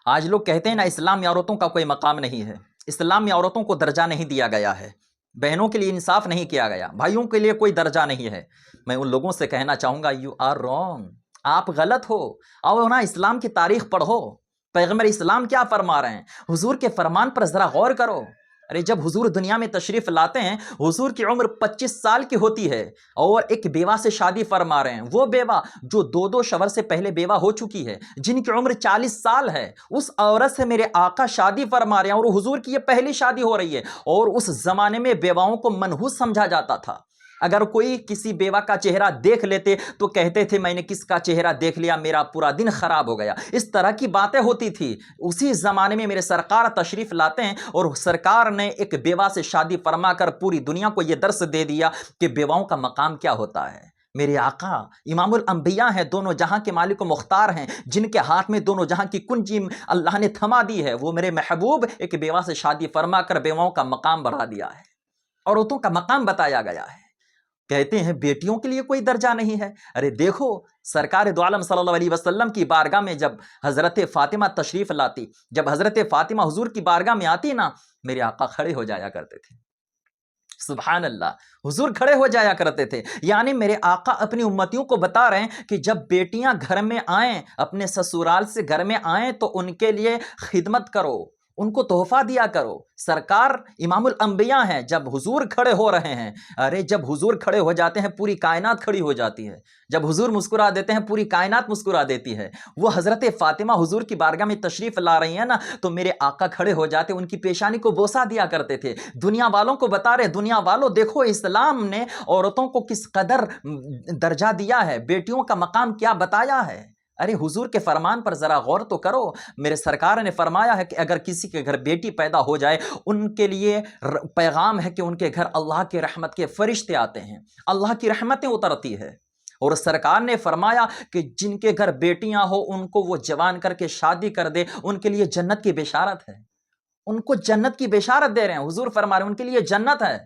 آج لوگ کہتے ہیں نا اسلام میں عورتوں کا کوئی مقام نہیں ہے، اسلام میں عورتوں کو درجہ نہیں دیا گیا ہے، بہنوں کے لیے انصاف نہیں کیا گیا، بھائیوں کے لیے کوئی درجہ نہیں ہے۔ میں ان لوگوں سے کہنا چاہوں گا یو آر رونگ، آپ غلط ہو۔ اور نا اسلام کی تاریخ پڑھو، پیغمبر اسلام کیا فرما رہے ہیں، حضور کے فرمان پر ذرا غور کرو۔ ارے جب حضور دنیا میں تشریف لاتے ہیں، حضور کی عمر 25 سال کی ہوتی ہے، اور ایک بیوہ سے شادی فرما رہے ہیں، وہ بیوہ جو دو شوہر سے پہلے بیوہ ہو چکی ہے، جن کی عمر 40 سال ہے، اس عورت سے میرے آقا شادی فرما رہے ہیں، اور حضور کی یہ پہلی شادی ہو رہی ہے۔ اور اس زمانے میں بیواؤں کو منحوس سمجھا جاتا تھا، اگر کوئی کسی بیوہ کا چہرہ دیکھ لیتے تو کہتے تھے میں نے کس کا چہرہ دیکھ لیا، میرا پورا دن خراب ہو گیا، اس طرح کی باتیں ہوتی تھی۔ اسی زمانے میں میرے سرکار تشریف لاتے ہیں، اور سرکار نے ایک بیوہ سے شادی فرما کر پوری دنیا کو یہ درس دے دیا کہ بیواؤں کا مقام کیا ہوتا ہے۔ میرے آقا امام الانبیاء ہیں، دونوں جہاں کے مالک و مختار ہیں، جن کے ہاتھ میں دونوں جہاں کی کنجی اللہ نے تھما دی ہے، وہ میرے محبوب ایک بیوہ سے شادی فرما کر بیواؤں کا مقام بڑھا دیا ہے، عورتوں کا مقام بتایا گیا ہے۔ کہتے ہیں بیٹیوں کے لیے کوئی درجہ نہیں ہے۔ ارے دیکھو سرکار دو عالم صلی اللہ علیہ وسلم کی بارگاہ میں جب حضرت فاطمہ تشریف لاتی، جب حضرت فاطمہ حضور کی بارگاہ میں آتی نا، میرے آقا کھڑے ہو جایا کرتے تھے۔ سبحان اللہ، حضور کھڑے ہو جایا کرتے تھے۔ یعنی میرے آقا اپنی امتیوں کو بتا رہے ہیں کہ جب بیٹیاں گھر میں آئیں، اپنے سسرال سے گھر میں آئیں، تو ان کے لیے خدمت کرو، ان کو تحفہ دیا کرو۔ سرکار امام الانبیاء ہیں، جب حضور کھڑے ہو رہے ہیں، ارے جب حضور کھڑے ہو جاتے ہیں پوری کائنات کھڑی ہو جاتی ہے، جب حضور مسکرا دیتے ہیں پوری کائنات مسکرا دیتی ہے۔ وہ حضرت فاطمہ حضور کی بارگاہ میں تشریف لا رہی ہیں نا، تو میرے آقا کھڑے ہو جاتے، ان کی پیشانی کو بوسہ دیا کرتے تھے۔ دنیا والوں کو بتا رہے، دنیا والوں دیکھو اسلام نے عورتوں کو کس قدر درجہ دیا ہے، بیٹیوں کا مقام کیا بتایا ہے۔ ارے حضور کے فرمان پر ذرا غور تو کرو۔ میرے سرکار نے فرمایا ہے کہ اگر کسی کے گھر بیٹی پیدا ہو جائے، ان کے لیے پیغام ہے کہ ان کے گھر اللہ کے رحمت کے فرشتے آتے ہیں، اللہ کی رحمتیں اترتی ہے۔ اور سرکار نے فرمایا کہ جن کے گھر بیٹیاں ہو ان کو وہ جوان کر کے شادی کر دے، ان کے لیے جنت کی بشارت ہے، ان کو جنت کی بشارت دے رہے ہیں۔ حضور فرما رہے ہیں ان کے لیے جنت ہے۔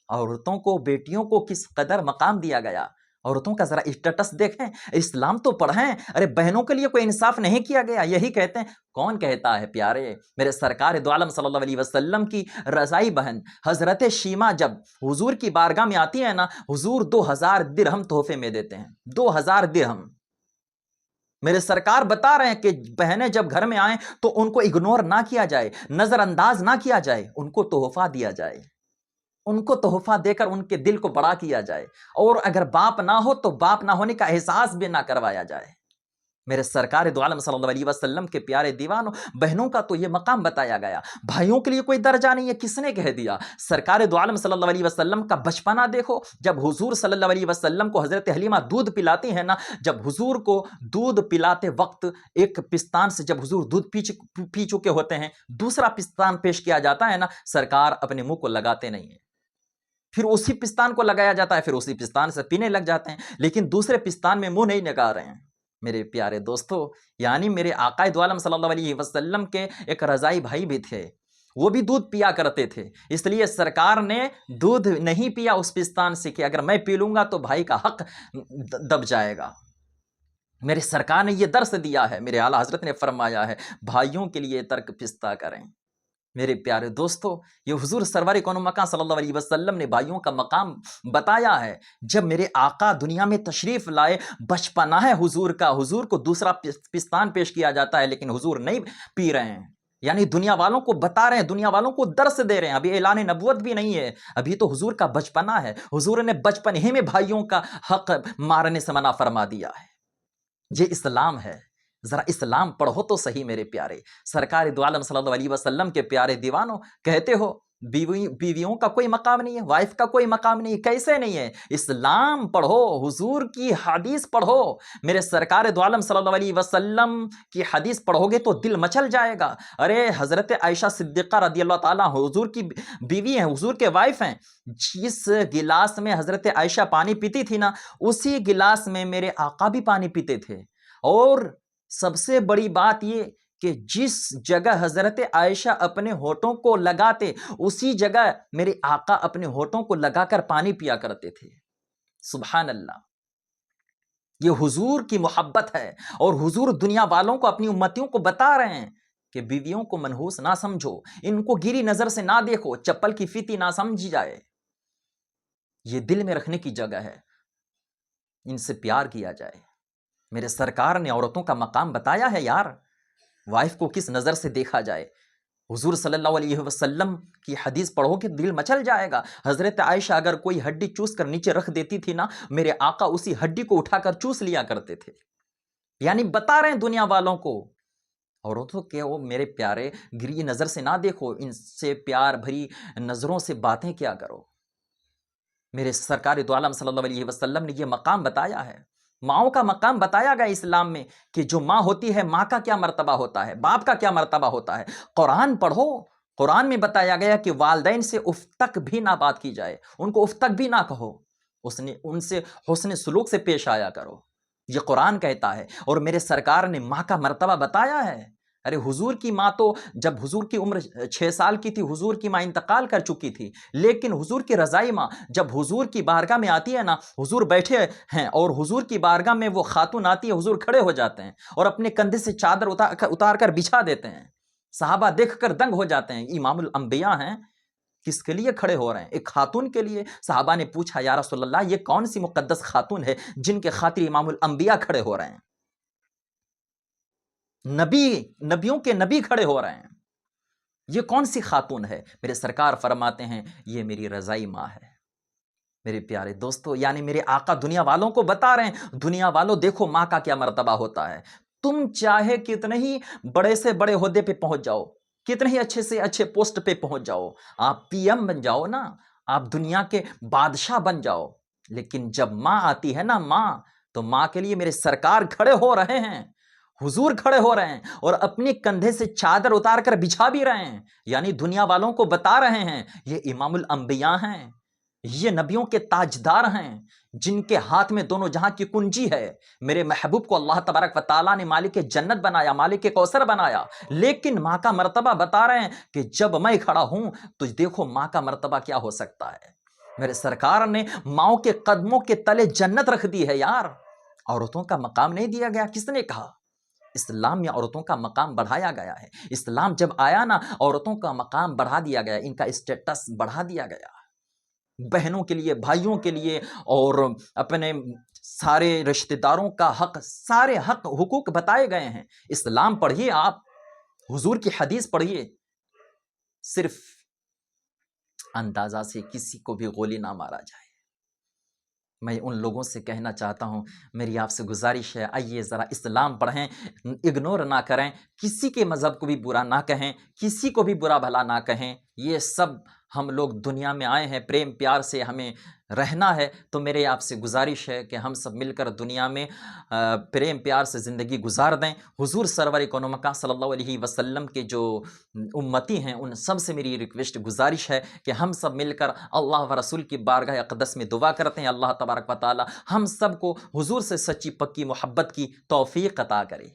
عورتوں کو، بیٹیوں کو کس قدر مقام دیا گیا، عورتوں کا ذرا اسٹیٹس دیکھیں، اسلام تو پڑھیں۔ ارے بہنوں کے لیے کوئی انصاف نہیں کیا گیا، یہی کہتے ہیں۔ کون کہتا ہے پیارے؟ میرے سرکار دو عالم صلی اللہ علیہ وسلم کی رضائی بہن حضرت شیمہ جب حضور کی بارگاہ میں آتی ہے نا، حضور 2000 درہم تحفے میں دیتے ہیں، 2000 درہم۔ میرے سرکار بتا رہے ہیں کہ بہنیں جب گھر میں آئیں تو ان کو اگنور نہ کیا جائے، نظر انداز نہ کیا جائے، ان کو تحفہ دیا جائے، ان کو تحفہ دے کر ان کے دل کو بڑا کیا جائے، اور اگر باپ نہ ہو تو باپ نہ ہونے کا احساس بھی نہ کروایا جائے۔ میرے سرکار دو عالم صلی اللہ علیہ وسلم کے پیارے دیوانوں، بہنوں کا تو یہ مقام بتایا گیا۔ بھائیوں کے لیے کوئی درجہ نہیں ہے، کس نے کہہ دیا؟ سرکار دو عالم صلی اللہ علیہ وسلم کا بچپنا دیکھو، جب حضور صلی اللہ علیہ وسلم کو حضرت حلیمہ دودھ پلاتی ہے نا، جب حضور کو دودھ پلاتے وقت ایک پستان سے جب حضور دودھ پی چکے ہوتے ہیں، دوسرا پستان پیش کیا جاتا ہے نا، سرکار اپنے منہ کو لگاتے نہیں ہیں، پھر اسی پستان کو لگایا جاتا ہے، پھر اسی پستان سے پینے لگ جاتے ہیں، لیکن دوسرے پستان میں منہ نہیں لگا رہے ہیں۔ میرے پیارے دوستو، یعنی میرے آقا دو عالم صلی اللہ علیہ وسلم کے ایک رضائی بھائی بھی تھے، وہ بھی دودھ پیا کرتے تھے، اس لیے سرکار نے دودھ نہیں پیا اس پستان سے کہ اگر میں پی لوں گا تو بھائی کا حق دب جائے گا۔ میرے سرکار نے یہ درس دیا ہے، میرے اعلیٰ حضرت نے فرمایا ہے بھائیوں کے لیے ترک پستہ کریں۔ میرے پیارے دوستو، یہ حضور سرور کون مکان صلی اللہ علیہ وسلم نے بھائیوں کا مقام بتایا ہے۔ جب میرے آقا دنیا میں تشریف لائے، بچپنا ہے حضور کا، حضور کو دوسرا پستان پیش کیا جاتا ہے لیکن حضور نہیں پی رہے ہیں، یعنی دنیا والوں کو بتا رہے ہیں، دنیا والوں کو درس دے رہے ہیں۔ ابھی اعلان نبوت بھی نہیں ہے، ابھی تو حضور کا بچپنا ہے، حضور نے بچپن ہی میں بھائیوں کا حق مارنے سے منع فرما دیا ہے۔ یہ اسلام ہے، ذرا اسلام پڑھو تو صحیح میرے پیارے۔ سرکار دو عالم صلی اللہ علیہ وسلم کے پیارے دیوانوں، کہتے ہو بیویوں کا کوئی مقام نہیں ہے، وائف کا کوئی مقام نہیں ہے، کیسے نہیں ہے؟ اسلام پڑھو، حضور کی حدیث پڑھو، میرے سرکار دو عالم صلی اللہ علیہ وسلم کی حدیث پڑھو گے تو دل مچل جائے گا۔ ارے حضرت عائشہ صدیقہ رضی اللہ تعالیٰ حضور کی بیوی ہیں، حضور کے وائف ہیں، جس گلاس میں حضرت عائشہ پانی پیتی تھی نا، اسی گلاس میں میرے آقا بھی پانی پیتے تھے۔ اور سب سے بڑی بات یہ کہ جس جگہ حضرت عائشہ اپنے ہونٹوں کو لگاتے، اسی جگہ میرے آقا اپنے ہونٹوں کو لگا کر پانی پیا کرتے تھے۔ سبحان اللہ، یہ حضور کی محبت ہے، اور حضور دنیا والوں کو، اپنی امتیوں کو بتا رہے ہیں کہ بیویوں کو منحوس نہ سمجھو، ان کو گری نظر سے نہ دیکھو، چپل کی فیتی نہ سمجھی جائے، یہ دل میں رکھنے کی جگہ ہے، ان سے پیار کیا جائے۔ میرے سرکار نے عورتوں کا مقام بتایا ہے یار، وائف کو کس نظر سے دیکھا جائے۔ حضور صلی اللہ علیہ وسلم کی حدیث پڑھو کہ دل مچل جائے گا۔ حضرت عائشہ اگر کوئی ہڈی چوس کر نیچے رکھ دیتی تھی نا، میرے آقا اسی ہڈی کو اٹھا کر چوس لیا کرتے تھے۔ یعنی بتا رہے ہیں دنیا والوں کو، عورتوں کے وہ میرے پیارے گری نظر سے نہ دیکھو، ان سے پیار بھری نظروں سے باتیں کیا کرو۔ میرے سرکار دو عالم صلی اللہ علیہ وسلم نے یہ مقام بتایا ہے، ماؤں کا مقام بتایا گیا اسلام میں کہ جو ماں ہوتی ہے، ماں کا کیا مرتبہ ہوتا ہے، باپ کا کیا مرتبہ ہوتا ہے۔ قرآن پڑھو، قرآن میں بتایا گیا کہ والدین سے اف تک بھی نہ بات کی جائے، ان کو اف تک بھی نہ کہو، ان سے حسن سلوک سے پیش آیا کرو، یہ قرآن کہتا ہے۔ اور میرے سرکار نے ماں کا مرتبہ بتایا ہے۔ ارے حضور کی ماں تو جب حضور کی عمر 6 سال کی تھی، حضور کی ماں انتقال کر چکی تھی، لیکن حضور کی رضائی ماں جب حضور کی بارگاہ میں آتی ہے نا، حضور بیٹھے ہیں اور حضور کی بارگاہ میں وہ خاتون آتی ہے، حضور کھڑے ہو جاتے ہیں اور اپنے کندھے سے چادر اتار کر بچھا دیتے ہیں۔ صحابہ دیکھ کر دنگ ہو جاتے ہیں، امام الانبیاء ہیں، کس کے لیے کھڑے ہو رہے ہیں؟ ایک خاتون کے لیے۔ صحابہ نے پوچھا یا رسول اللہ، یہ کون سی مقدس خاتون ہے جن کے خاطر امام الانبیاء کھڑے ہو رہے ہیں؟ نبیوں کے نبی کھڑے ہو رہے ہیں، یہ کون سی خاتون ہے؟ میرے سرکار فرماتے ہیں یہ میری رضائی ماں ہے۔ میرے پیارے دوستو، یعنی میرے آقا دنیا والوں کو بتا رہے ہیں، دنیا والوں دیکھو ماں کا کیا مرتبہ ہوتا ہے۔ تم چاہے کتنے ہی بڑے سے بڑے عہدے پہ پہنچ جاؤ، کتنے ہی اچھے سے اچھے پوسٹ پہ پہنچ جاؤ، آپ پی ایم بن جاؤ نا، آپ دنیا کے بادشاہ بن جاؤ، لیکن جب ماں آتی ہے نا، ماں، تو ماں کے لیے میرے سرکار کھڑے ہو رہے ہیں، حضور کھڑے ہو رہے ہیں اور اپنے کندھے سے چادر اتار کر بچھا بھی رہے ہیں، یعنی دنیا والوں کو بتا رہے ہیں یہ امام الانبیاء ہیں، یہ نبیوں کے تاجدار ہیں، جن کے ہاتھ میں دونوں جہاں کی کنجی ہے۔ میرے محبوب کو اللہ تبارک و تعالیٰ نے مالک جنت بنایا، مالک کوثر بنایا، لیکن ماں کا مرتبہ بتا رہے ہیں کہ جب میں کھڑا ہوں تو دیکھو ماں کا مرتبہ کیا ہو سکتا ہے۔ میرے سرکار نے ماؤں کے قدموں کے تلے جنت رکھ دی ہے یار، عورتوں کا مقام نہیں دیا گیا؟ کس نے کہا؟ اسلام میں عورتوں کا مقام بڑھایا گیا ہے۔ اسلام جب آیا نا، عورتوں کا مقام بڑھا دیا گیا، ان کا اسٹیٹس بڑھا دیا گیا، بہنوں کے لیے، بھائیوں کے لیے، اور اپنے سارے رشتہ داروں کا حق، سارے حق حقوق بتائے گئے ہیں۔ اسلام پڑھیے، آپ حضور کی حدیث پڑھیے، صرف اندازہ سے کسی کو بھی گولی نہ مارا جائے۔ میں ان لوگوں سے کہنا چاہتا ہوں، میری آپ سے گزارش ہے، آئیے ذرا اسلام پڑھیں، اگنور نہ کریں، کسی کے مذہب کو بھی برا نہ کہیں، کسی کو بھی برا بھلا نہ کہیں۔ یہ سب ہم لوگ دنیا میں آئے ہیں، پریم پیار سے ہمیں رہنا ہے، تو میرے آپ سے گزارش ہے کہ ہم سب مل کر دنیا میں پریم پیار سے زندگی گزار دیں۔ حضور سرور کون مکہ صلی اللہ علیہ وسلم کے جو امتی ہیں، ان سب سے میری ریکویسٹ گزارش ہے کہ ہم سب مل کر اللہ و رسول کی بارگاہ اقدس میں دعا کرتے ہیں، اللہ تبارک و تعالی ہم سب کو حضور سے سچی پکی محبت کی توفیق عطا کرے۔